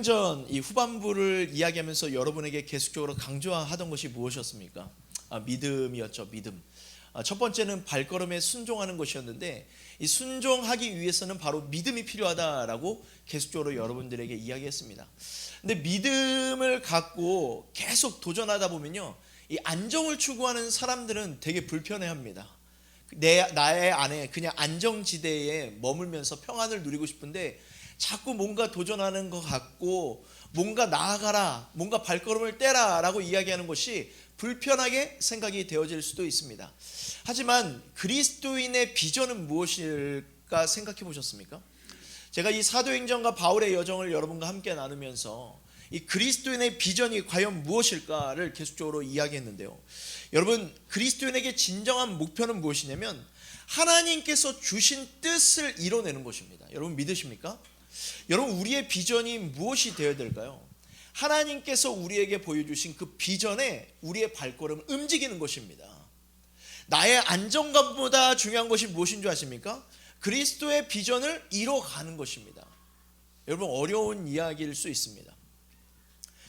사도행전 이 후반부를 이야기하면서 여러분에게 계속적으로 강조하던 것이 무엇이었습니까? 믿음이었죠. 믿음. 첫 번째는 발걸음에 순종하는 것이었는데, 이 순종하기 위해서는 바로 믿음이 필요하다라고 계속적으로 여러분들에게 이야기했습니다. 근데 믿음을 갖고 계속 도전하다 보면요, 이 안정을 추구하는 사람들은 되게 불편해합니다. 나의 안에 그냥 안정지대에 머물면서 평안을 누리고 싶은데 자꾸 뭔가 도전하는 것 같고, 뭔가 나아가라, 뭔가 발걸음을 떼라 라고 이야기하는 것이 불편하게 생각이 되어질 수도 있습니다. 하지만 그리스도인의 비전은 무엇일까 생각해 보셨습니까? 제가 이 사도행전과 바울의 여정을 여러분과 함께 나누면서 이 그리스도인의 비전이 과연 무엇일까를 계속적으로 이야기했는데요, 여러분, 그리스도인에게 진정한 목표는 무엇이냐면 하나님께서 주신 뜻을 이뤄내는 것입니다. 여러분 믿으십니까? 여러분, 우리의 비전이 무엇이 되어야 될까요? 하나님께서 우리에게 보여주신 그 비전에 우리의 발걸음을 움직이는 것입니다. 나의 안정감보다 중요한 것이 무엇인 줄 아십니까? 그리스도의 비전을 이뤄가는 것입니다. 여러분, 어려운 이야기일 수 있습니다.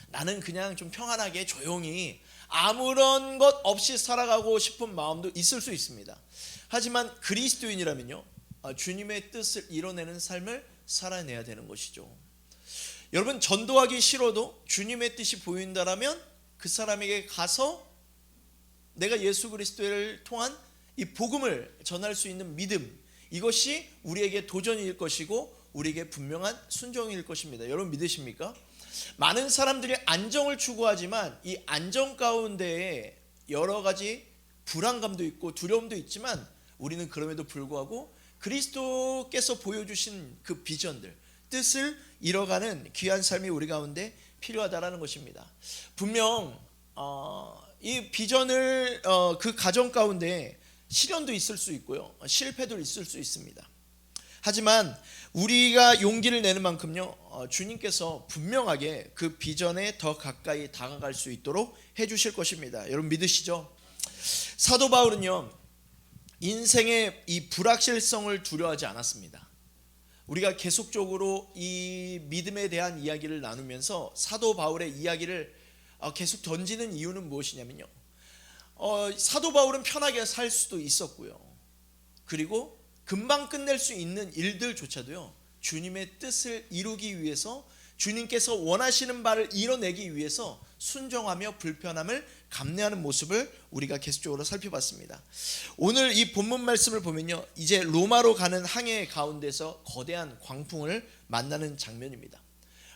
나는 그냥 좀 평안하게 조용히 아무런 것 없이 살아가고 싶은 마음도 있을 수 있습니다. 하지만 그리스도인이라면요, 주님의 뜻을 이뤄내는 삶을 살아내야 되는 것이죠. 여러분, 전도하기 싫어도 주님의 뜻이 보인다라면 그 사람에게 가서 내가 예수 그리스도를 통한 이 복음을 전할 수 있는 믿음, 이것이 우리에게 도전일 것이고 우리에게 분명한 순종일 것입니다. 여러분 믿으십니까? 많은 사람들이 안정을 추구하지만 이 안정 가운데에 여러 가지 불안감도 있고 두려움도 있지만, 우리는 그럼에도 불구하고 그리스도께서 보여주신 그 비전들, 뜻을 이뤄가는 귀한 삶이 우리 가운데 필요하다라는 것입니다. 분명 이 비전을 그 과정 가운데 시련도 있을 수 있고요, 실패도 있을 수 있습니다. 하지만 우리가 용기를 내는 만큼요, 주님께서 분명하게 그 비전에 더 가까이 다가갈 수 있도록 해주실 것입니다. 여러분 믿으시죠? 사도 바울은요, 인생의 이 불확실성을 두려워하지 않았습니다. 우리가 계속적으로 이 믿음에 대한 이야기를 나누면서 사도 바울의 이야기를 계속 던지는 이유는 무엇이냐면요, 사도 바울은 편하게 살 수도 있었고요, 그리고 금방 끝낼 수 있는 일들조차도요, 주님의 뜻을 이루기 위해서, 주님께서 원하시는 바를 이뤄내기 위해서 순종하며 불편함을 감내하는 모습을 우리가 계속적으로 살펴봤습니다. 오늘 이 본문 말씀을 보면요, 이제 로마로 가는 항해 가운데서 거대한 광풍을 만나는 장면입니다.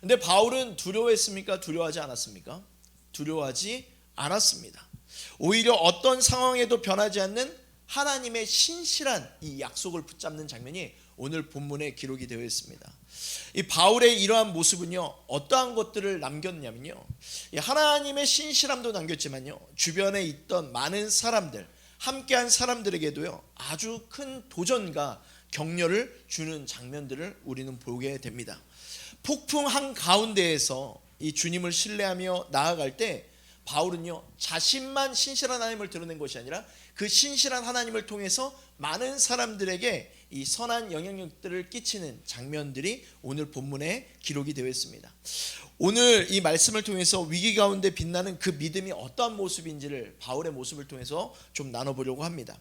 근데 바울은 두려워했습니까? 두려워하지 않았습니까? 두려워하지 않았습니다. 오히려 어떤 상황에도 변하지 않는 하나님의 신실한 이 약속을 붙잡는 장면이 오늘 본문에 기록이 되어 있습니다. 이 바울의 이러한 모습은요, 어떠한 것들을 남겼냐면요, 하나님의 신실함도 남겼지만요, 주변에 있던 많은 사람들, 함께한 사람들에게도요, 아주 큰 도전과 격려를 주는 장면들을 우리는 보게 됩니다. 폭풍 한가운데에서 이 주님을 신뢰하며 나아갈 때 바울은요, 자신만 신실한 하나님을 드러낸 것이 아니라 그 신실한 하나님을 통해서 많은 사람들에게 이 선한 영향력들을 끼치는 장면들이 오늘 본문에 기록이 되어 있습니다. 오늘 이 말씀을 통해서 위기 가운데 빛나는 그 믿음이 어떠한 모습인지를 바울의 모습을 통해서 좀 나눠보려고 합니다.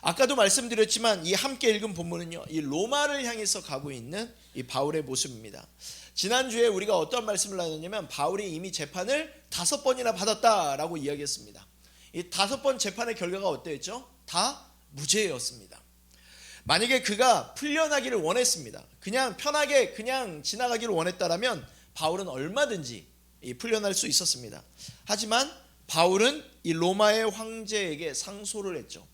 아까도 말씀드렸지만 이 함께 읽은 본문은요, 이 로마를 향해서 가고 있는 이 바울의 모습입니다. 지난주에 우리가 어떤 말씀을 나눴냐면, 바울이 이미 재판을 5번이나 받았다라고 이야기했습니다. 이 5번 재판의 결과가 어땠죠? 다 무죄였습니다. 만약에 그가 풀려나기를 원했습니다, 그냥 편하게 그냥 지나가기를 원했다라면 바울은 얼마든지 풀려날 수 있었습니다. 하지만 바울은 이 로마의 황제에게 상소를 했죠.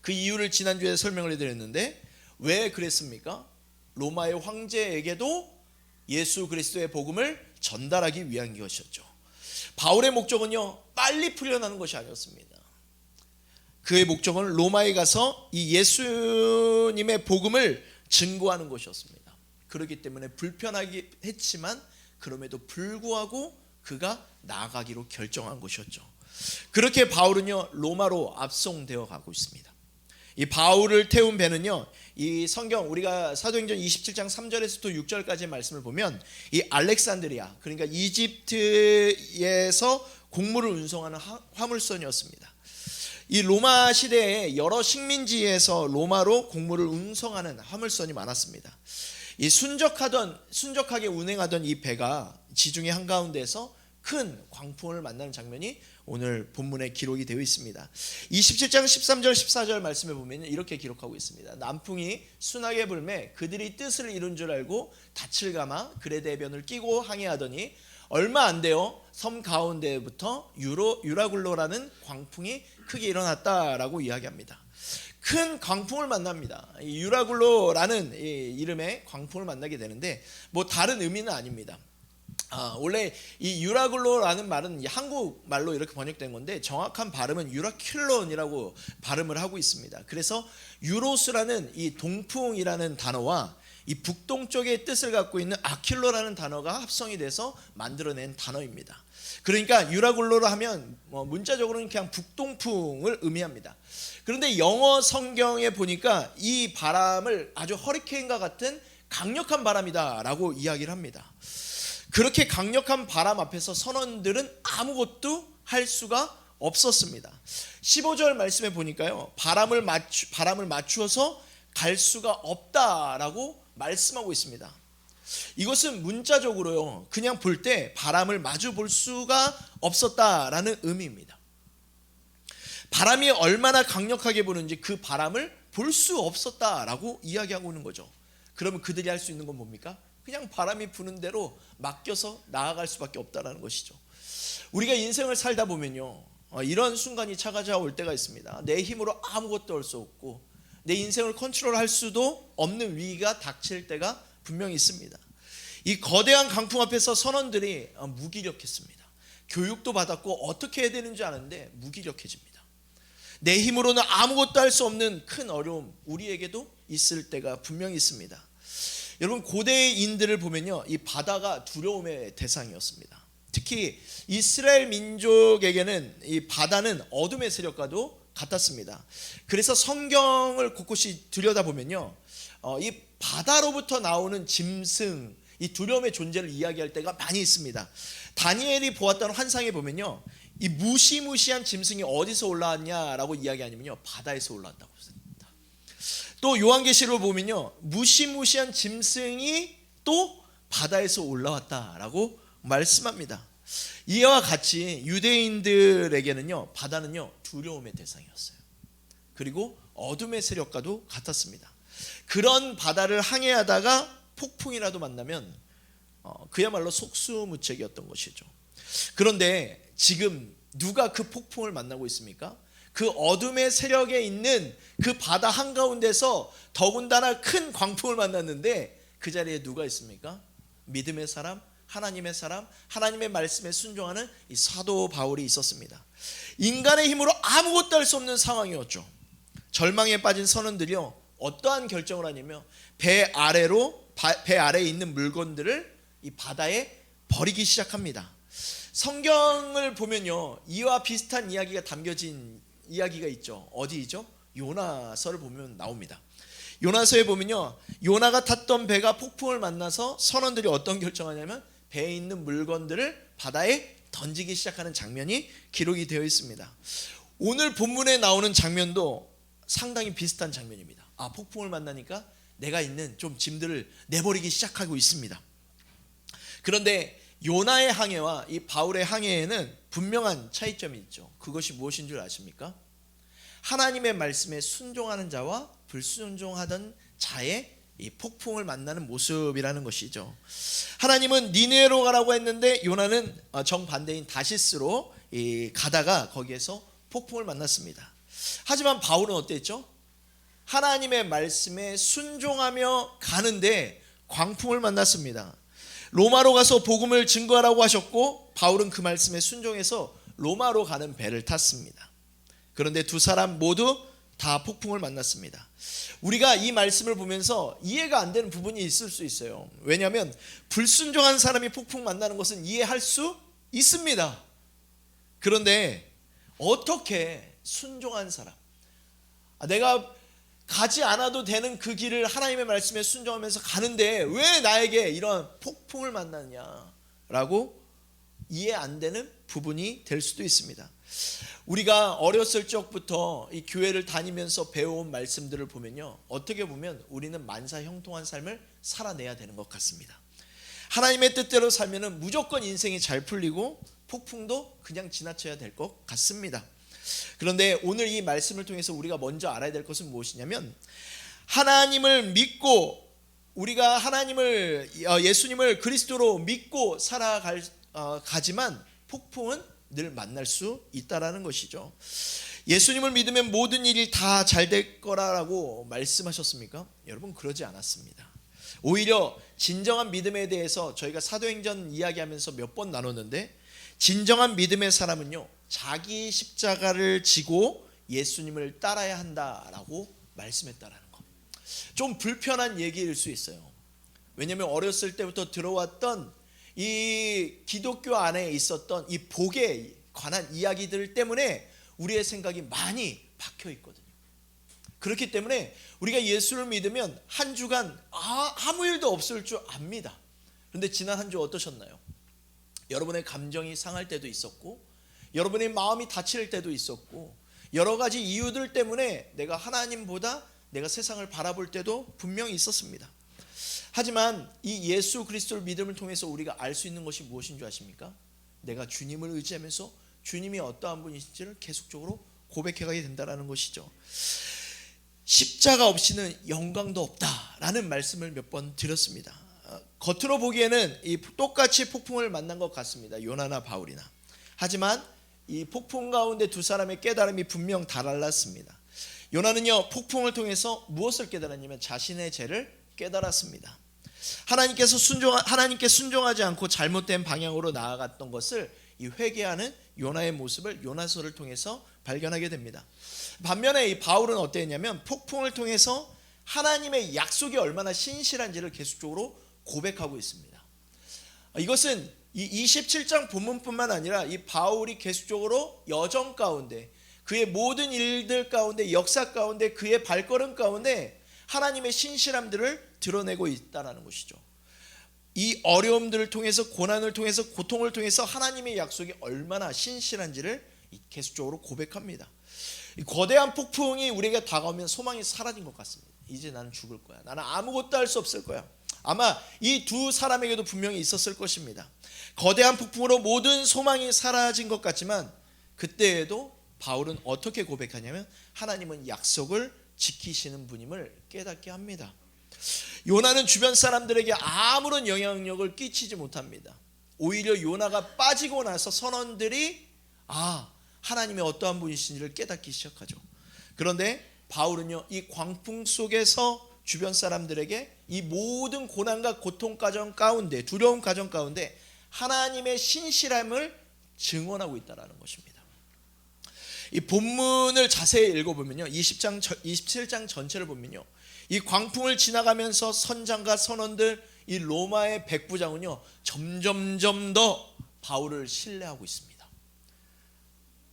그 이유를 지난주에 설명을 해드렸는데, 왜 그랬습니까? 로마의 황제에게도 예수 그리스도의 복음을 전달하기 위한 것이었죠. 바울의 목적은요, 빨리 풀려나는 것이 아니었습니다. 그의 목적은 로마에 가서 이 예수님의 복음을 증거하는 것이었습니다. 그렇기 때문에 불편하게 했지만 그럼에도 불구하고 그가 나아가기로 결정한 것이었죠. 그렇게 바울은요, 로마로 압송되어 가고 있습니다. 이 바울을 태운 배는요, 이 성경 우리가 사도행전 27장 3절에서부터 6절까지의 말씀을 보면 이 알렉산드리아, 그러니까 이집트에서 곡물을 운송하는 화물선이었습니다. 이 로마 시대에 여러 식민지에서 로마로 곡물을 운송하는 화물선이 많았습니다. 이 순적하게 운행하던 이 배가 지중해 한가운데서 큰 광풍을 만나는 장면이 오늘 본문에 기록이 되어 있습니다. 27장 13절 14절 말씀에 보면 이렇게 기록하고 있습니다. 남풍이 순하게 불매 그들이 뜻을 이룬 줄 알고 닻을 감아 그레 대변을 끼고 항해하더니 얼마 안 되어 섬 가운데부터 유라굴로라는 광풍이 크게 일어났다라고 이야기합니다. 큰 광풍을 만납니다. 유라굴로라는 이름의 광풍을 만나게 되는데 뭐 다른 의미는 아닙니다. 원래 이 유라굴로라는 말은 한국 말로 이렇게 번역된 건데 정확한 발음은 유라큘론이라고 발음을 하고 있습니다. 그래서 유로스라는 이 동풍이라는 단어와 이 북동쪽의 뜻을 갖고 있는 아킬로라는 단어가 합성이 돼서 만들어낸 단어입니다. 그러니까 유라굴로로 하면 문자적으로는 그냥 북동풍을 의미합니다. 그런데 영어 성경에 보니까 이 바람을 아주 허리케인과 같은 강력한 바람이다라고 이야기를 합니다. 그렇게 강력한 바람 앞에서 선원들은 아무것도 할 수가 없었습니다. 15절 말씀에 보니까요, 바람을 맞추어서 갈 수가 없다라고 말씀하고 있습니다. 이것은 문자적으로요, 그냥 볼 때 바람을 마주 볼 수가 없었다라는 의미입니다. 바람이 얼마나 강력하게 부는지 그 바람을 볼 수 없었다라고 이야기하고 있는 거죠. 그러면 그들이 할 수 있는 건 뭡니까? 그냥 바람이 부는 대로 맡겨서 나아갈 수밖에 없다라는 것이죠. 우리가 인생을 살다 보면요, 이런 순간이 찾아올 때가 있습니다. 내 힘으로 아무것도 할 수 없고 내 인생을 컨트롤할 수도 없는 위기가 닥칠 때가 분명히 있습니다. 이 거대한 강풍 앞에서 선원들이 무기력했습니다. 교육도 받았고 어떻게 해야 되는지 아는데 무기력해집니다. 내 힘으로는 아무것도 할 수 없는 큰 어려움 우리에게도 있을 때가 분명히 있습니다. 여러분, 고대인들을 보면요, 이 바다가 두려움의 대상이었습니다. 특히 이스라엘 민족에게는 이 바다는 어둠의 세력과도 같았습니다. 그래서 성경을 곳곳이 들여다보면요, 이 바다로부터 나오는 짐승, 이 두려움의 존재를 이야기할 때가 많이 있습니다. 다니엘이 보았던 환상에 보면요, 이 무시무시한 짐승이 어디서 올라왔냐라고 이야기하냐면요, 바다에서 올라왔다고 했습니다. 또 요한계시록을 보면요, 무시무시한 짐승이 또 바다에서 올라왔다라고 말씀합니다. 이와 같이 유대인들에게는요, 바다는요 두려움의 대상이었어요. 그리고 어둠의 세력과도 같았습니다. 그런 바다를 항해하다가 폭풍이라도 만나면 그야말로 속수무책이었던 것이죠. 그런데 지금 누가 그 폭풍을 만나고 있습니까? 그 어둠의 세력에 있는 그 바다 한가운데서 더군다나 큰 광풍을 만났는데 그 자리에 누가 있습니까? 믿음의 사람, 하나님의 사람, 하나님의 말씀에 순종하는 이 사도 바울이 있었습니다. 인간의 힘으로 아무것도 할 수 없는 상황이었죠. 절망에 빠진 선원들이요, 어떠한 결정을 하냐면 배 아래에 있는 물건들을 이 바다에 버리기 시작합니다. 성경을 보면요, 이와 비슷한 이야기가 담겨진 이야기가 있죠. 어디이죠? 요나서를 보면 나옵니다. 요나서에 보면요, 요나가 탔던 배가 폭풍을 만나서 선원들이 어떤 결정하냐면 배에 있는 물건들을 바다에 던지기 시작하는 장면이 기록이 되어 있습니다. 오늘 본문에 나오는 장면도 상당히 비슷한 장면입니다. 폭풍을 만나니까 내가 있는 좀 짐들을 내버리기 시작하고 있습니다. 그런데 요나의 항해와 이 바울의 항해에는 분명한 차이점이 있죠. 그것이 무엇인 줄 아십니까? 하나님의 말씀에 순종하는 자와 불순종하던 자의 이 폭풍을 만나는 모습이라는 것이죠. 하나님은 니느웨로 가라고 했는데 요나는 정반대인 다시스로 가다가 거기에서 폭풍을 만났습니다. 하지만 바울은 어땠죠? 하나님의 말씀에 순종하며 가는데 광풍을 만났습니다. 로마로 가서 복음을 증거하라고 하셨고 바울은 그 말씀에 순종해서 로마로 가는 배를 탔습니다. 그런데 두 사람 모두 다 폭풍을 만났습니다. 우리가 이 말씀을 보면서 이해가 안 되는 부분이 있을 수 있어요. 왜냐하면 불순종한 사람이 폭풍 만나는 것은 이해할 수 있습니다. 그런데 어떻게 순종한 사람, 내가 가지 않아도 되는 그 길을 하나님의 말씀에 순종하면서 가는데 왜 나에게 이런 폭풍을 만나냐라고 이해 안 되는 부분이 될 수도 있습니다. 우리가 어렸을 적부터 이 교회를 다니면서 배워온 말씀들을 보면요, 어떻게 보면 우리는 만사형통한 삶을 살아내야 되는 것 같습니다. 하나님의 뜻대로 살면은 무조건 인생이 잘 풀리고 폭풍도 그냥 지나쳐야 될 것 같습니다. 그런데 오늘 이 말씀을 통해서 우리가 먼저 알아야 될 것은 무엇이냐면, 하나님을 믿고 우리가 예수님을 그리스도로 믿고 살아가지만 폭풍은 늘 만날 수 있다라는 것이죠. 예수님을 믿으면 모든 일이 다 잘 될 거라고 말씀하셨습니까? 여러분, 그러지 않았습니다. 오히려 진정한 믿음에 대해서 저희가 사도행전 이야기하면서 몇 번 나눴는데, 진정한 믿음의 사람은요, 자기 십자가를 지고 예수님을 따라야 한다라고 말씀했다라는 것. 좀 불편한 얘기일 수 있어요. 왜냐하면 어렸을 때부터 들어왔던 이 기독교 안에 있었던 이 복에 관한 이야기들 때문에 우리의 생각이 많이 박혀 있거든요. 그렇기 때문에 우리가 예수를 믿으면 한 주간 아무 일도 없을 줄 압니다. 그런데 지난 한 주 어떠셨나요? 여러분의 감정이 상할 때도 있었고, 여러분의 마음이 다칠 때도 있었고, 여러 가지 이유들 때문에 내가 하나님보다 내가 세상을 바라볼 때도 분명히 있었습니다. 하지만 이 예수 그리스도를 믿음을 통해서 우리가 알 수 있는 것이 무엇인 줄 아십니까? 내가 주님을 의지하면서 주님이 어떠한 분이신지를 계속적으로 고백해가게 된다는 것이죠. 십자가 없이는 영광도 없다라는 말씀을 몇 번 드렸습니다. 겉으로 보기에는 똑같이 폭풍을 만난 것 같습니다. 요나나 바울이나. 하지만 이 폭풍 가운데 두 사람의 깨달음이 분명 달랐습니다. 요나는요, 폭풍을 통해서 무엇을 깨달았냐면 자신의 죄를 깨달았습니다. 하나님께 순종하지 않고 잘못된 방향으로 나아갔던 것을 이 회개하는 요나의 모습을 요나서를 통해서 발견하게 됩니다. 반면에 이 바울은 어땠냐면 폭풍을 통해서 하나님의 약속이 얼마나 신실한지를 계속적으로 고백하고 있습니다. 이것은 이 27장 본문뿐만 아니라 이 바울이 계속적으로 여정 가운데, 그의 모든 일들 가운데, 역사 가운데, 그의 발걸음 가운데 하나님의 신실함들을 드러내고 있다는 것이죠. 이 어려움들을 통해서, 고난을 통해서, 고통을 통해서 하나님의 약속이 얼마나 신실한지를 계속적으로 고백합니다. 이 거대한 폭풍이 우리에게 다가오면 소망이 사라진 것 같습니다. 이제 나는 죽을 거야. 나는 아무것도 할 수 없을 거야. 아마 이 두 사람에게도 분명히 있었을 것입니다. 거대한 폭풍으로 모든 소망이 사라진 것 같지만, 그때에도 바울은 어떻게 고백하냐면 하나님은 약속을 지키시는 분임을 깨닫게 합니다. 요나는 주변 사람들에게 아무런 영향력을 끼치지 못합니다. 오히려 요나가 빠지고 나서 선원들이 하나님이 어떠한 분이신지를 깨닫기 시작하죠. 그런데 바울은요, 이 광풍 속에서 주변 사람들에게 이 모든 고난과 고통 과정 가운데, 두려움 과정 가운데 하나님의 신실함을 증언하고 있다는 것입니다. 이 본문을 자세히 읽어보면요, 27장 전체를 보면요, 이 광풍을 지나가면서 선장과 선원들, 이 로마의 백부장은요, 점점점 더 바울을 신뢰하고 있습니다.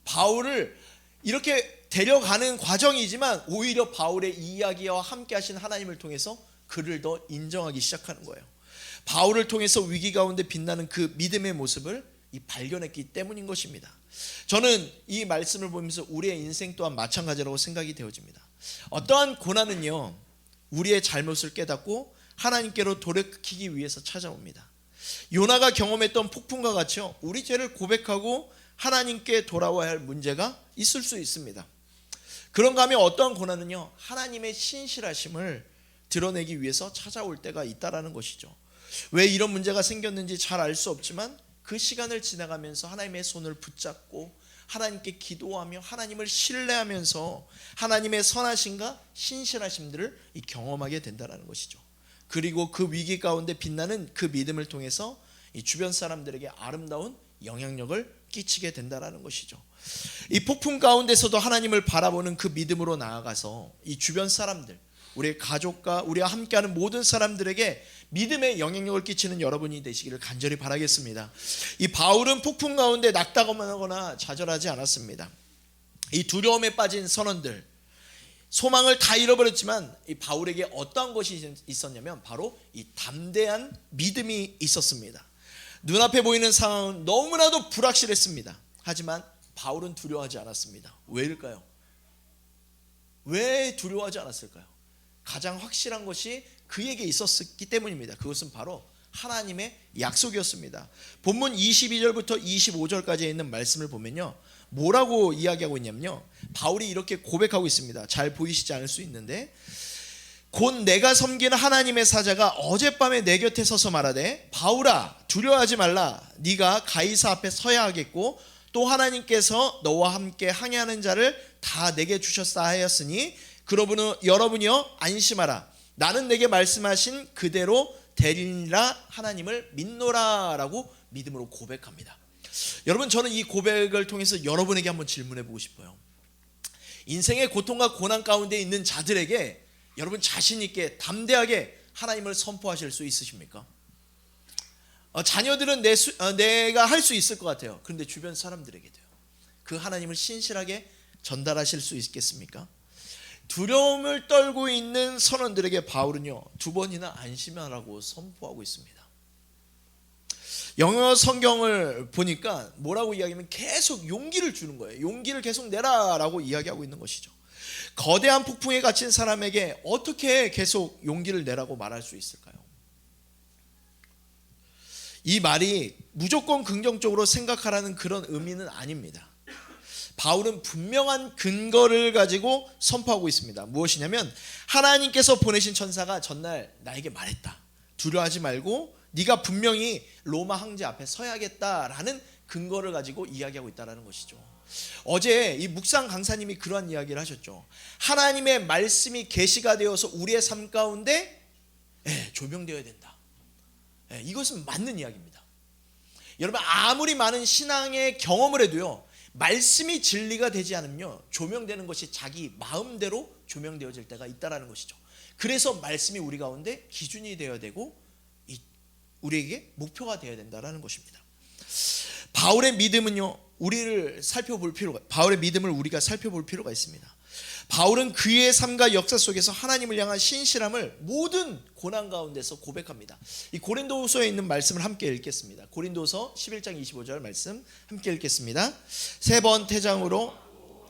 바울을 이렇게 데려가는 과정이지만 오히려 바울의 이야기와 함께 하신 하나님을 통해서 그를 더 인정하기 시작하는 거예요. 바울을 통해서 위기 가운데 빛나는 그 믿음의 모습을 발견했기 때문인 것입니다. 저는 이 말씀을 보면서 우리의 인생 또한 마찬가지라고 생각이 되어집니다. 어떠한 고난은요, 우리의 잘못을 깨닫고 하나님께로 돌이키기 위해서 찾아옵니다. 요나가 경험했던 폭풍과 같이요, 우리 죄를 고백하고 하나님께 돌아와야 할 문제가 있을 수 있습니다. 그런가 하면 어떠한 고난은요, 하나님의 신실하심을 드러내기 위해서 찾아올 때가 있다라는 것이죠. 왜 이런 문제가 생겼는지 잘 알 수 없지만 그 시간을 지나가면서 하나님의 손을 붙잡고 하나님께 기도하며 하나님을 신뢰하면서 하나님의 선하심과 신실하심들을 경험하게 된다는 것이죠. 그리고 그 위기 가운데 빛나는 그 믿음을 통해서 이 주변 사람들에게 아름다운 영향력을 끼치게 된다는 것이죠. 이 폭풍 가운데서도 하나님을 바라보는 그 믿음으로 나아가서 이 주변 사람들, 우리의 가족과 우리와 함께하는 모든 사람들에게 믿음의 영향력을 끼치는 여러분이 되시기를 간절히 바라겠습니다. 이 바울은 폭풍 가운데 낙담하거나 좌절하지 않았습니다. 이 두려움에 빠진 선원들, 소망을 다 잃어버렸지만 이 바울에게 어떠한 것이 있었냐면 바로 이 담대한 믿음이 있었습니다. 눈앞에 보이는 상황은 너무나도 불확실했습니다. 하지만 바울은 두려워하지 않았습니다. 왜일까요? 왜 두려워하지 않았을까요? 가장 확실한 것이 그에게 있었기 때문입니다. 그것은 바로 하나님의 약속이었습니다. 본문 22절부터 25절까지 있는 말씀을 보면요, 뭐라고 이야기하고 있냐면요, 바울이 이렇게 고백하고 있습니다. 잘 보이시지 않을 수 있는데, 곧 내가 섬기는 하나님의 사자가 어젯밤에 내 곁에 서서 말하되, 바울아 두려워하지 말라. 네가 가이사 앞에 서야 하겠고 또 하나님께서 너와 함께 항해하는 자를 다 내게 주셨사 하였으니 그러므로 여러분이여 안심하라. 나는 내게 말씀하신 그대로 되리라. 하나님을 믿노라 라고 믿음으로 고백합니다. 여러분, 저는 이 고백을 통해서 여러분에게 한번 질문해 보고 싶어요. 인생의 고통과 고난 가운데 있는 자들에게 여러분 자신 있게 담대하게 하나님을 선포하실 수 있으십니까? 자녀들은 내가 할 수 있을 것 같아요. 그런데 주변 사람들에게도요, 그 하나님을 신실하게 전달하실 수 있겠습니까? 두려움을 떨고 있는 선원들에게 바울은요 2번이나 안심하라고 선포하고 있습니다. 영어 성경을 보니까 뭐라고 이야기하면 계속 용기를 주는 거예요. 용기를 계속 내라라고 이야기하고 있는 것이죠. 거대한 폭풍에 갇힌 사람에게 어떻게 계속 용기를 내라고 말할 수 있을까요? 이 말이 무조건 긍정적으로 생각하라는 그런 의미는 아닙니다. 바울은 분명한 근거를 가지고 선포하고 있습니다. 무엇이냐면 하나님께서 보내신 천사가 전날 나에게 말했다. 두려워하지 말고 네가 분명히 로마 황제 앞에 서야겠다라는 근거를 가지고 이야기하고 있다는 것이죠. 어제 이 묵상 강사님이 그러한 이야기를 하셨죠. 하나님의 말씀이 계시가 되어서 우리의 삶 가운데 조명되어야 된다. 이것은 맞는 이야기입니다. 여러분, 아무리 많은 신앙의 경험을 해도요, 말씀이 진리가 되지 않으면요 조명되는 것이 자기 마음대로 조명되어질 때가 있다는 것이죠. 그래서 말씀이 우리 가운데 기준이 되어야 되고 우리에게 목표가 되어야 된다는 것입니다. 바울의 믿음은요, 바울의 믿음을 우리가 살펴볼 필요가 있습니다. 바울은 그의 삶과 역사 속에서 하나님을 향한 신실함을 모든 고난 가운데서 고백합니다. 이 고린도후서에 있는 말씀을 함께 읽겠습니다. 고린도서 11장 25절 말씀 함께 읽겠습니다. 3번 태장으로,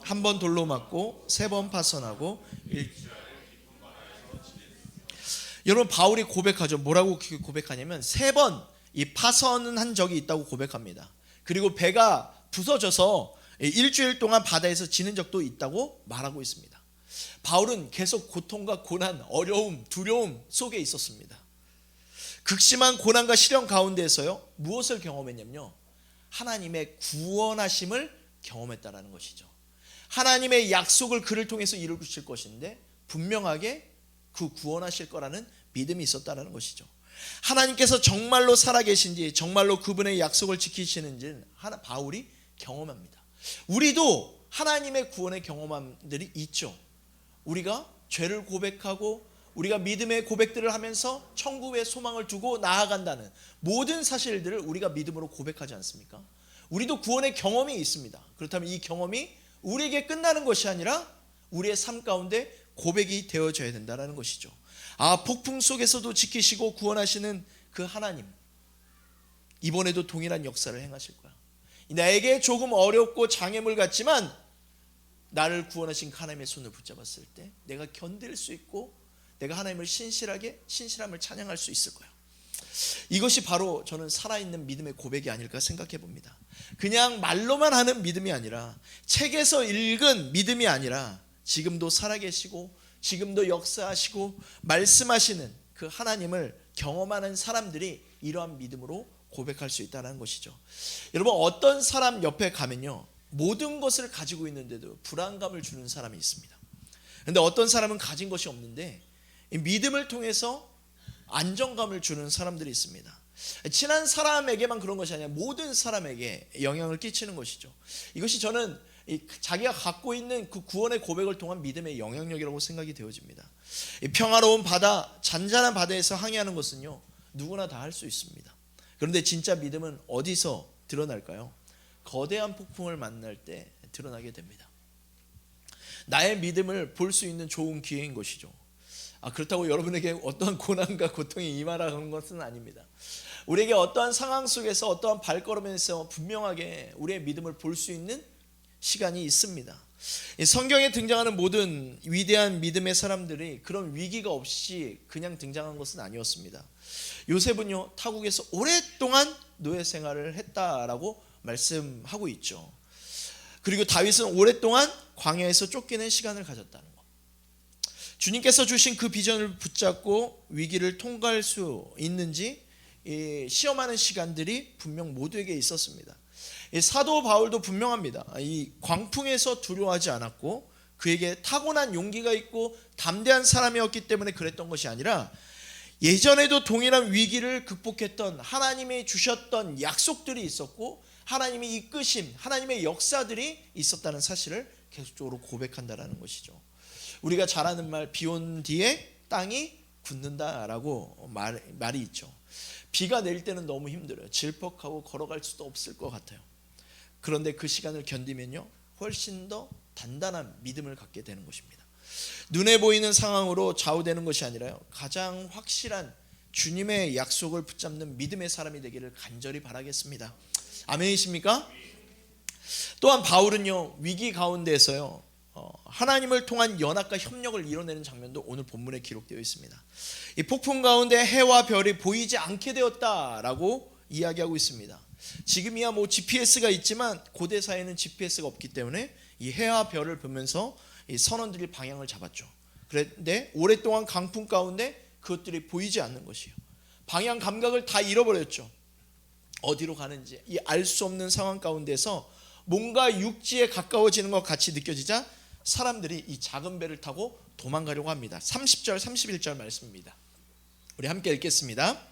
1번 돌로 맞고, 3번 파선하고. 여러분, 바울이 고백하죠. 뭐라고 고백하냐면 3번 이 파선은 한 적이 있다고 고백합니다. 그리고 배가 부서져서 일주일 동안 바다에서 지는 적도 있다고 말하고 있습니다. 바울은 계속 고통과 고난, 어려움, 두려움 속에 있었습니다. 극심한 고난과 시련 가운데에서요 무엇을 경험했냐면요, 하나님의 구원하심을 경험했다라는 것이죠. 하나님의 약속을 그를 통해서 이루실 것인데 분명하게 그 구원하실 거라는 믿음이 있었다는 것이죠. 하나님께서 정말로 살아계신지, 정말로 그분의 약속을 지키시는지는 바울이 경험합니다. 우리도 하나님의 구원의 경험들이 있죠. 우리가 죄를 고백하고 우리가 믿음의 고백들을 하면서 천국의 소망을 두고 나아간다는 모든 사실들을 우리가 믿음으로 고백하지 않습니까? 우리도 구원의 경험이 있습니다. 그렇다면 이 경험이 우리에게 끝나는 것이 아니라 우리의 삶 가운데 고백이 되어져야 된다는 것이죠. 폭풍 속에서도 지키시고 구원하시는 그 하나님, 이번에도 동일한 역사를 행하실 거야. 나에게 조금 어렵고 장애물 같지만 나를 구원하신 하나님의 손을 붙잡았을 때 내가 견딜 수 있고 내가 하나님을 신실함을 찬양할 수 있을 거야. 이것이 바로 저는 살아있는 믿음의 고백이 아닐까 생각해 봅니다. 그냥 말로만 하는 믿음이 아니라, 책에서 읽은 믿음이 아니라, 지금도 살아계시고 지금도 역사하시고 말씀하시는 그 하나님을 경험하는 사람들이 이러한 믿음으로 고백할 수 있다는 것이죠. 여러분, 어떤 사람 옆에 가면요 모든 것을 가지고 있는데도 불안감을 주는 사람이 있습니다. 그런데 어떤 사람은 가진 것이 없는데 이 믿음을 통해서 안정감을 주는 사람들이 있습니다. 친한 사람에게만 그런 것이 아니라 모든 사람에게 영향을 끼치는 것이죠. 이것이 저는 자기가 갖고 있는 그 구원의 고백을 통한 믿음의 영향력이라고 생각이 되어집니다. 평화로운 바다, 잔잔한 바다에서 항해하는 것은요 누구나 다 할 수 있습니다. 그런데 진짜 믿음은 어디서 드러날까요? 거대한 폭풍을 만날 때 드러나게 됩니다. 나의 믿음을 볼 수 있는 좋은 기회인 것이죠. 그렇다고 여러분에게 어떠한 고난과 고통이 임하라는 것은 아닙니다. 우리에게 어떠한 상황 속에서 어떠한 발걸음에서 분명하게 우리의 믿음을 볼 수 있는 시간이 있습니다. 성경에 등장하는 모든 위대한 믿음의 사람들이 그런 위기가 없이 그냥 등장한 것은 아니었습니다. 요셉은요, 타국에서 오랫동안 노예 생활을 했다라고 말씀하고 있죠. 그리고 다윗은 오랫동안 광야에서 쫓기는 시간을 가졌다는 것. 주님께서 주신 그 비전을 붙잡고 위기를 통과할 수 있는지 시험하는 시간들이 분명 모두에게 있었습니다. 사도 바울도 분명합니다. 이 광풍에서 두려워하지 않았고 그에게 타고난 용기가 있고 담대한 사람이었기 때문에 그랬던 것이 아니라 예전에도 동일한 위기를 극복했던 하나님이 주셨던 약속들이 있었고 하나님이 이끄심, 하나님의 역사들이 있었다는 사실을 계속적으로 고백한다는 것이죠. 우리가 잘 아는 말, 비 온 뒤에 땅이 굳는다라고 말이 있죠. 비가 내릴 때는 너무 힘들어요. 질퍽하고 걸어갈 수도 없을 것 같아요. 그런데 그 시간을 견디면요, 훨씬 더 단단한 믿음을 갖게 되는 것입니다. 눈에 보이는 상황으로 좌우되는 것이 아니라요, 가장 확실한 주님의 약속을 붙잡는 믿음의 사람이 되기를 간절히 바라겠습니다. 아멘이십니까? 또한 바울은요, 위기 가운데에서요, 하나님을 통한 연합과 협력을 이뤄내는 장면도 오늘 본문에 기록되어 있습니다. 이 폭풍 가운데 해와 별이 보이지 않게 되었다라고 이야기하고 있습니다. 지금이야 GPS가 있지만 고대 사회는 GPS가 없기 때문에 이 해와 별을 보면서 이 선원들이 방향을 잡았죠. 그런데 오랫동안 강풍 가운데 그것들이 보이지 않는 것이에요. 방향 감각을 다 잃어버렸죠. 어디로 가는지 알 수 없는 상황 가운데서 뭔가 육지에 가까워지는 것 같이 느껴지자 사람들이 이 작은 배를 타고 도망가려고 합니다. 30절 31절 말씀입니다. 우리 함께 읽겠습니다.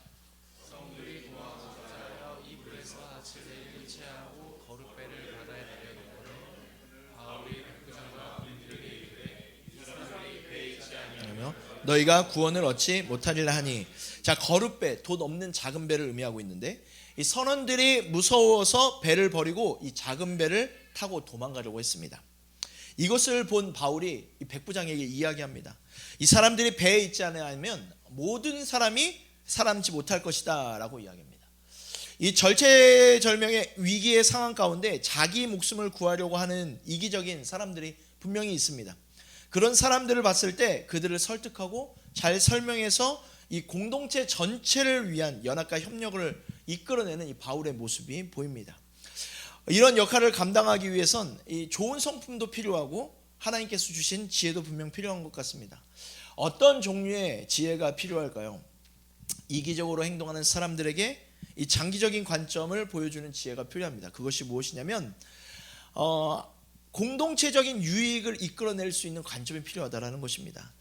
너희가 구원을 얻지 못하리라 하니. 자, 거룻배, 돈 없는 작은 배를 의미하고 있는데 이 선원들이 무서워서 배를 버리고 이 작은 배를 타고 도망가려고 했습니다. 이것을 본 바울이 이 백부장에게 이야기합니다. 이 사람들이 배에 있지 않으면 모든 사람이 살아남지 못할 것이다 라고 이야기합니다. 이 절체절명의 위기의 상황 가운데 자기 목숨을 구하려고 하는 이기적인 사람들이 분명히 있습니다. 그런 사람들을 봤을 때 그들을 설득하고 잘 설명해서 이 공동체 전체를 위한 연합과 협력을 이끌어내는 이 바울의 모습이 보입니다. 이런 역할을 감당하기 위해선 이 좋은 성품도 필요하고 하나님께서 주신 지혜도 분명 필요한 것 같습니다. 어떤 종류의 지혜가 필요할까요? 이기적으로 행동하는 사람들에게 이 장기적인 관점을 보여주는 지혜가 필요합니다. 그것이 무엇이냐면 공동체적인 유익을 이끌어낼 수 있는 관점이 필요하다는 것입니다.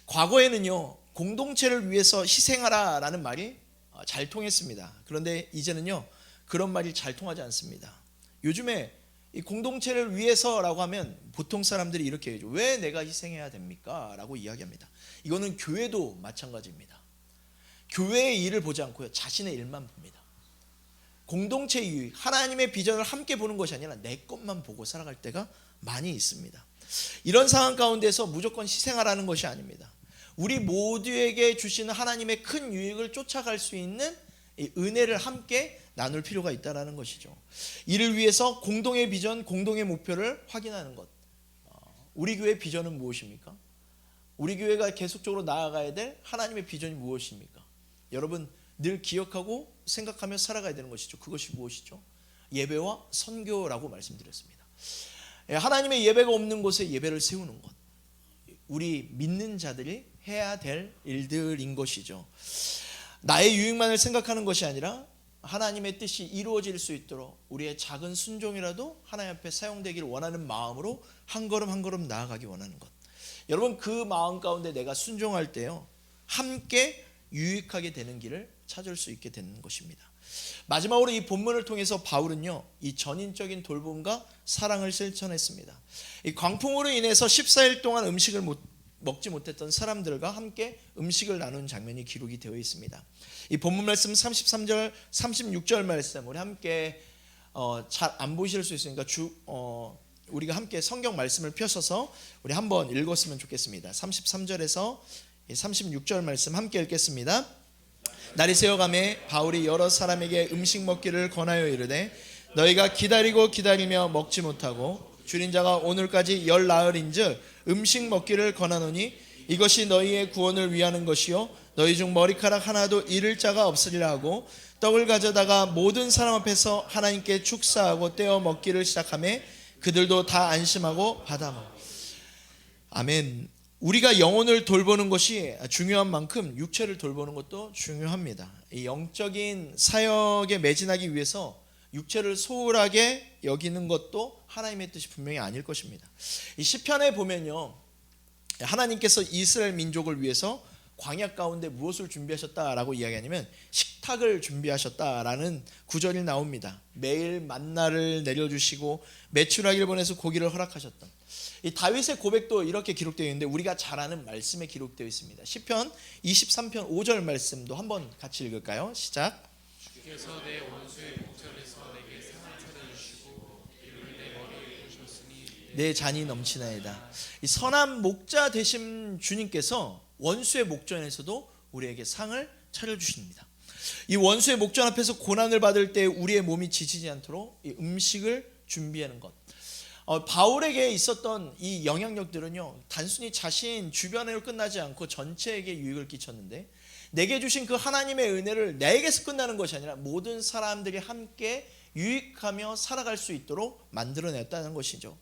과거에는요, 공동체를 위해서 희생하라라는 말이 잘 통했습니다. 그런데 이제는요, 그런 말이 잘 통하지 않습니다. 요즘에 이 공동체를 위해서라고 하면 보통 사람들이 이렇게 해야죠. 왜 내가 희생해야 됩니까? 라고 이야기합니다. 이거는 교회도 마찬가지입니다. 교회의 일을 보지 않고요, 자신의 일만 봅니다. 공동체 유익, 하나님의 비전을 함께 보는 것이 아니라 내 것만 보고 살아갈 때가 많이 있습니다. 이런 상황 가운데서 무조건 희생하라는 것이 아닙니다. 우리 모두에게 주시는 하나님의 큰 유익을 쫓아갈 수 있는 이 은혜를 함께 나눌 필요가 있다는 것이죠. 이를 위해서 공동의 비전, 공동의 목표를 확인하는 것. 우리 교회의 비전은 무엇입니까? 우리 교회가 계속적으로 나아가야 될 하나님의 비전이 무엇입니까? 여러분 늘 기억하고 생각하며 살아가야 되는 것이죠. 그것이 무엇이죠? 예배와 선교라고 말씀드렸습니다. 하나님의 예배가 없는 곳에 예배를 세우는 것, 우리 믿는 자들이 해야 될 일들인 것이죠. 나의 유익만을 생각하는 것이 아니라 하나님의 뜻이 이루어질 수 있도록 우리의 작은 순종이라도 하나님 앞에 사용되기를 원하는 마음으로 한 걸음 한 걸음 나아가기 원하는 것. 여러분 그 마음 가운데 내가 순종할 때요, 함께 유익하게 되는 길을 찾을 수 있게 되는 것입니다. 마지막으로 이 본문을 통해서 바울은요, 이 전인적인 돌봄과 사랑을 실천했습니다. 이 광풍으로 인해서 14일 동안 음식을 먹지 못했던 사람들과 함께 음식을 나눈 장면이 기록이 되어 있습니다. 이 본문 말씀 33절 36절 말씀 우리 함께 잘 안 보실 수 있으니까 우리가 함께 성경 말씀을 펴셔서 우리 한번 읽었으면 좋겠습니다. 33절에서 36절 말씀 함께 읽겠습니다. 날이 새어가매 바울이 여러 사람에게 음식 먹기를 권하여 이르되 너희가 기다리고 기다리며 먹지 못하고 줄인 자가 오늘까지 열 나흘인즉 음식 먹기를 권하노니 이것이 너희의 구원을 위하는 것이요 너희 중 머리카락 하나도 잃을 자가 없으리라 하고 떡을 가져다가 모든 사람 앞에서 하나님께 축사하고 떼어 먹기를 시작하매 그들도 다 안심하고 받아 먹. 아멘. 우리가 영혼을 돌보는 것이 중요한 만큼 육체를 돌보는 것도 중요합니다. 이 영적인 사역에 매진하기 위해서 육체를 소홀하게 여기는 것도 하나님의 뜻이 분명히 아닐 것입니다. 이 시편에 보면요, 하나님께서 이스라엘 민족을 위해서 광야 가운데 무엇을 준비하셨다라고 이야기하냐면 식탁을 준비하셨다라는 구절이 나옵니다. 매일 만나를 내려주시고 메추라기를 보내서 고기를 허락하셨던 이 다윗의 고백도 이렇게 기록되어 있는데 우리가 잘 아는 말씀에 기록되어 있습니다. 시편 23편 5절 말씀도 한번 같이 읽을까요? 시작. 주께서 내 원수의 목전에서 내게 상을 차려주시고 이를 내 머리에 부으셨으니 내 잔이 넘치나이다. 이 선한 목자 되신 주님께서 원수의 목전에서도 우리에게 상을 차려주십니다. 이 원수의 목전 앞에서 고난을 받을 때 우리의 몸이 지치지 않도록 이 음식을 준비하는 것. 바울에게 있었던 이 영향력들은요, 단순히 자신 주변으로 끝나지 않고 전체에게 유익을 끼쳤는데 내게 주신 그 하나님의 은혜를 내게서 끝나는 것이 아니라 모든 사람들이 함께 유익하며 살아갈 수 있도록 만들어냈다는 것이죠.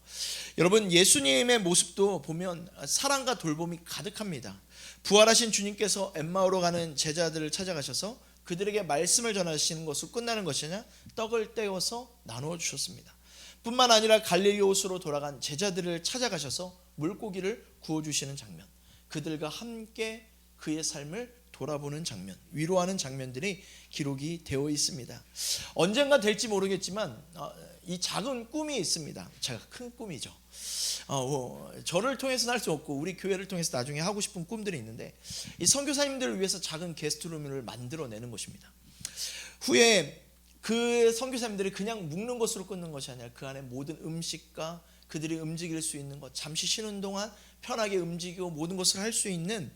여러분, 예수님의 모습도 보면 사랑과 돌봄이 가득합니다. 부활하신 주님께서 엠마오로 가는 제자들을 찾아가셔서 그들에게 말씀을 전하시는 것으로 끝나는 것이 아니라 떡을 떼어서 나누어 주셨습니다. 뿐만 아니라 갈릴리 호수로 돌아간 제자들을 찾아가셔서 물고기를 구워주시는 장면, 그들과 함께 그의 삶을 돌아보는 장면, 위로하는 장면들이 기록이 되어 있습니다. 언젠가 될지 모르겠지만 이 작은 꿈이 있습니다. 제가 큰 꿈이죠. 저를 통해서는 할 수 없고 우리 교회를 통해서 나중에 하고 싶은 꿈들이 있는데 이 선교사님들을 위해서 작은 게스트룸을 만들어내는 것입니다. 후에 그 선교사님들이 그냥 묵는 것으로 끊는 것이 아니라 그 안에 모든 음식과 그들이 움직일 수 있는 것, 잠시 쉬는 동안 편하게 움직이고 모든 것을 할 수 있는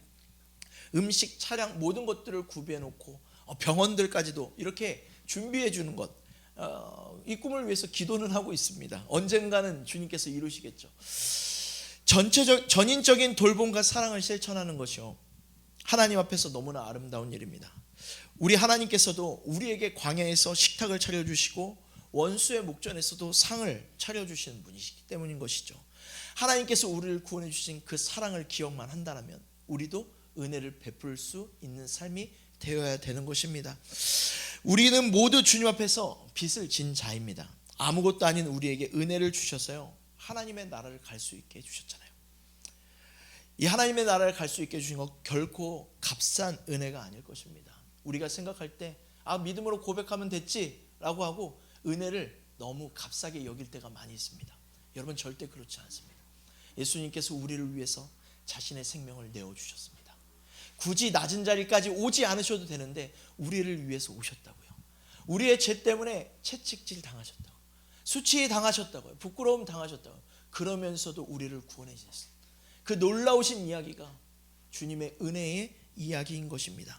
음식, 차량 모든 것들을 구비해 놓고 병원들까지도 이렇게 준비해 주는 것, 이 꿈을 위해서 기도는 하고 있습니다. 언젠가는 주님께서 이루시겠죠. 전인적인 돌봄과 사랑을 실천하는 것이요, 하나님 앞에서 너무나 아름다운 일입니다. 우리 하나님께서도 우리에게 광야에서 식탁을 차려주시고 원수의 목전에서도 상을 차려주시는 분이시기 때문인 것이죠. 하나님께서 우리를 구원해 주신 그 사랑을 기억만 한다면 우리도 은혜를 베풀 수 있는 삶이 되어야 되는 것입니다. 우리는 모두 주님 앞에서 빚을 진 자입니다. 아무것도 아닌 우리에게 은혜를 주셔서요, 하나님의 나라를 갈 수 있게 해주셨잖아요. 이 하나님의 나라를 갈 수 있게 해주신 것 결코 값싼 은혜가 아닐 것입니다. 우리가 생각할 때 믿음으로 고백하면 됐지라고 하고 은혜를 너무 값싸게 여길 때가 많이 있습니다. 여러분, 절대 그렇지 않습니다. 예수님께서 우리를 위해서 자신의 생명을 내어주셨습니다. 굳이 낮은 자리까지 오지 않으셔도 되는데 우리를 위해서 오셨다고요. 우리의 죄 때문에 채찍질 당하셨다고, 수치 당하셨다고요, 부끄러움 당하셨다고요. 그러면서도 우리를 구원해 주셨어요. 그 놀라우신 이야기가 주님의 은혜의 이야기인 것입니다.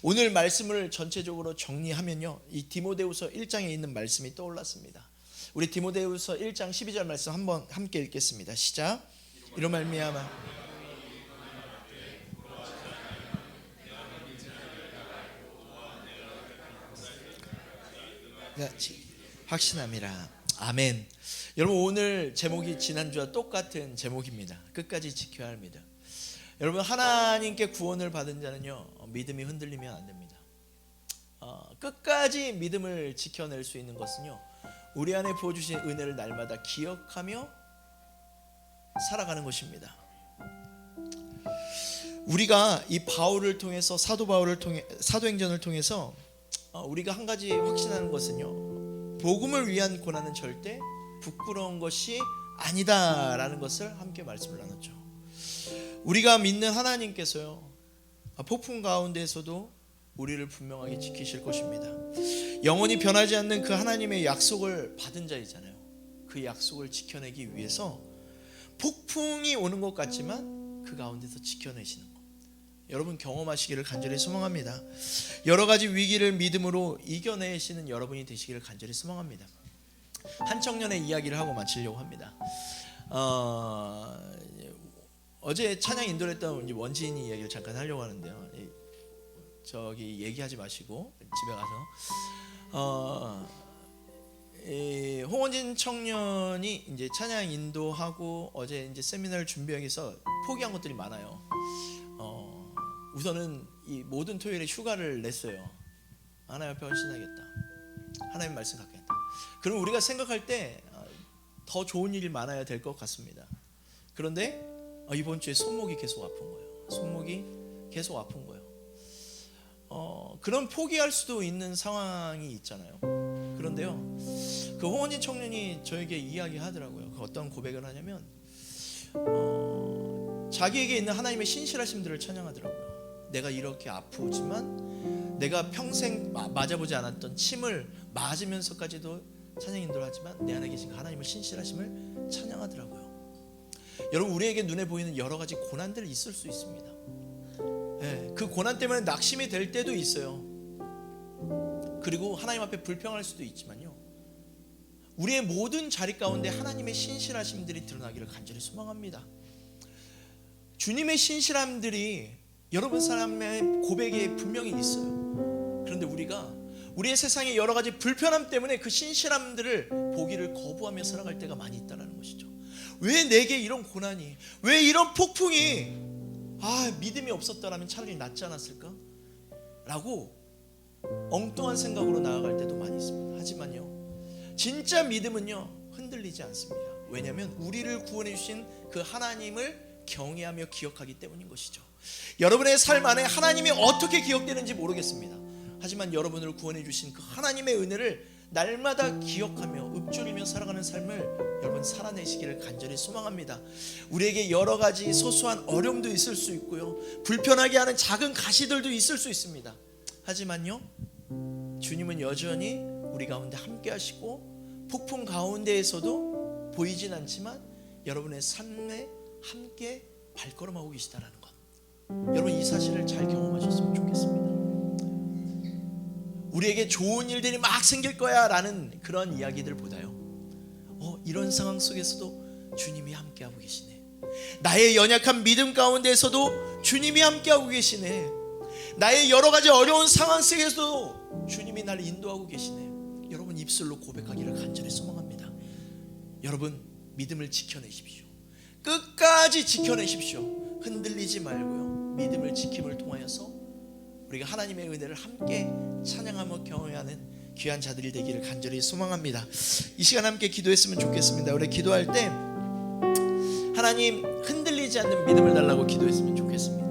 오늘 말씀을 전체적으로 정리하면요, 이 디모데후서 1장에 있는 말씀이 떠올랐습니다. 우리 디모데후서 1장 12절 말씀 한번 함께 읽겠습니다. 시작. 이로 말미암아 확신함이라. 아멘. 여러분, 오늘 제목이 지난주와 똑같은 제목입니다. 끝까지 지켜야 할 믿음. 여러분, 하나님께 구원을 받은 자는요, 믿음이 흔들리면 안 됩니다. 끝까지 믿음을 지켜낼 수 있는 것은요, 우리 안에 부어주신 은혜를 날마다 기억하며 살아가는 것입니다. 우리가 이 바울을 통해서, 사도 바울을 통해, 사도행전을 통해서 우리가 한 가지 확신하는 것은요, 복음을 위한 고난은 절대 부끄러운 것이 아니다라는 것을 함께 말씀을 나눴죠. 우리가 믿는 하나님께서요, 폭풍 가운데에서도 우리를 분명하게 지키실 것입니다. 영원히 변하지 않는 그 하나님의 약속을 받은 자이잖아요. 그 약속을 지켜내기 위해서 폭풍이 오는 것 같지만 그 가운데서 지켜내시는 것, 여러분 경험하시기를 간절히 소망합니다. 여러 가지 위기를 믿음으로 이겨내시는 여러분이 되시기를 간절히 소망합니다. 한 청년의 이야기를 하고 마치려고 합니다. 어제 찬양 인도를 했던 원지인이 이야기를 잠깐 하려고 하는데요. 저기 얘기하지 마시고 집에 가서 홍원진 청년이 이제 찬양 인도하고 어제 이제 세미나를 준비하기 위해서 포기한 것들이 많아요. 우선은 이 모든 토요일에 휴가를 냈어요. 하나님 앞에 헌신하겠다, 하나님 말씀 갖겠다. 그럼 우리가 생각할 때 더 좋은 일이 많아야 될 것 같습니다. 그런데 이번 주에 손목이 계속 아픈 거예요. 손목이 계속 아픈 거예요. 그런 포기할 수도 있는 상황이 있잖아요. 그런데요, 그 홍원진 청년이 저에게 이야기하더라고요. 그 어떤 고백을 하냐면 자기에게 있는 하나님의 신실하심들을 찬양하더라고요. 내가 이렇게 아프지만, 내가 평생 맞아보지 않았던 침을 맞으면서까지도 찬양 인도를 하지만 내 안에 계신 하나님의 신실하심을 찬양하더라고요. 여러분, 우리에게 눈에 보이는 여러 가지 고난들이 있을 수 있습니다. 그 고난 때문에 낙심이 될 때도 있어요. 그리고 하나님 앞에 불평할 수도 있지만요, 우리의 모든 자리 가운데 하나님의 신실하심들이 드러나기를 간절히 소망합니다. 주님의 신실함들이 여러분 사람의 고백에 분명히 있어요. 그런데 우리의 세상의 여러 가지 불편함 때문에 그 신실함들을 보기를 거부하며 살아갈 때가 많이 있다는 것이죠. 왜 내게 이런 고난이, 왜 이런 폭풍이, 믿음이 없었더라면 차라리 낫지 않았을까? 라고 엉뚱한 생각으로 나아갈 때도 많이 있습니다. 하지만요, 진짜 믿음은요 흔들리지 않습니다. 왜냐하면 우리를 구원해 주신 그 하나님을 경외하며 기억하기 때문인 것이죠. 여러분의 삶 안에 하나님이 어떻게 기억되는지 모르겠습니다. 하지만 여러분을 구원해 주신 그 하나님의 은혜를 날마다 기억하며 읊조리며 살아가는 삶을 여러분 살아내시기를 간절히 소망합니다. 우리에게 여러 가지 소소한 어려움도 있을 수 있고요, 불편하게 하는 작은 가시들도 있을 수 있습니다. 하지만요, 주님은 여전히 우리 가운데 함께 하시고 폭풍 가운데에서도 보이진 않지만 여러분의 삶에 함께 발걸음하고 계시다는 것, 여러분 이 사실을 잘 경험하셨으면 좋겠습니다. 우리에게 좋은 일들이 막 생길 거야 라는 그런 이야기들보다요, 이런 상황 속에서도 주님이 함께하고 계시네. 나의 연약한 믿음 가운데에서도 주님이 함께하고 계시네. 나의 여러 가지 어려운 상황 속에서도 주님이 나를 인도하고 계시네. 여러분 입술로 고백하기를 간절히 소망합니다. 여러분 믿음을 지켜내십시오. 끝까지 지켜내십시오. 흔들리지 말고요, 믿음을 지킴을 통하여서 우리가 하나님의 은혜를 함께 찬양하며 경외하는 귀한 자들이 되기를 간절히 소망합니다. 이 시간 함께 기도했으면 좋겠습니다. 우리 기도할 때 하나님 흔들리지 않는 믿음을 달라고 기도했으면 좋겠습니다.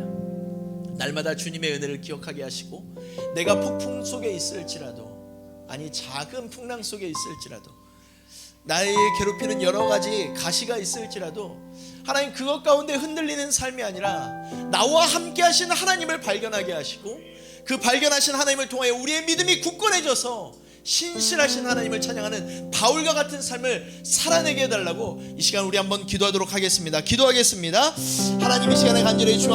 날마다 주님의 은혜를 기억하게 하시고, 내가 폭풍 속에 있을지라도, 아니 작은 풍랑 속에 있을지라도, 나를 괴롭히는 여러 가지 가시가 있을지라도 하나님 그것 가운데 흔들리는 삶이 아니라 나와 함께 하신 하나님을 발견하게 하시고, 그 발견하신 하나님을 통하여 우리의 믿음이 굳건해져서 신실하신 하나님을 찬양하는 바울과 같은 삶을 살아내게 해달라고 이 시간 우리 한번 기도하도록 하겠습니다. 기도하겠습니다. 하나님 이 시간에 간절히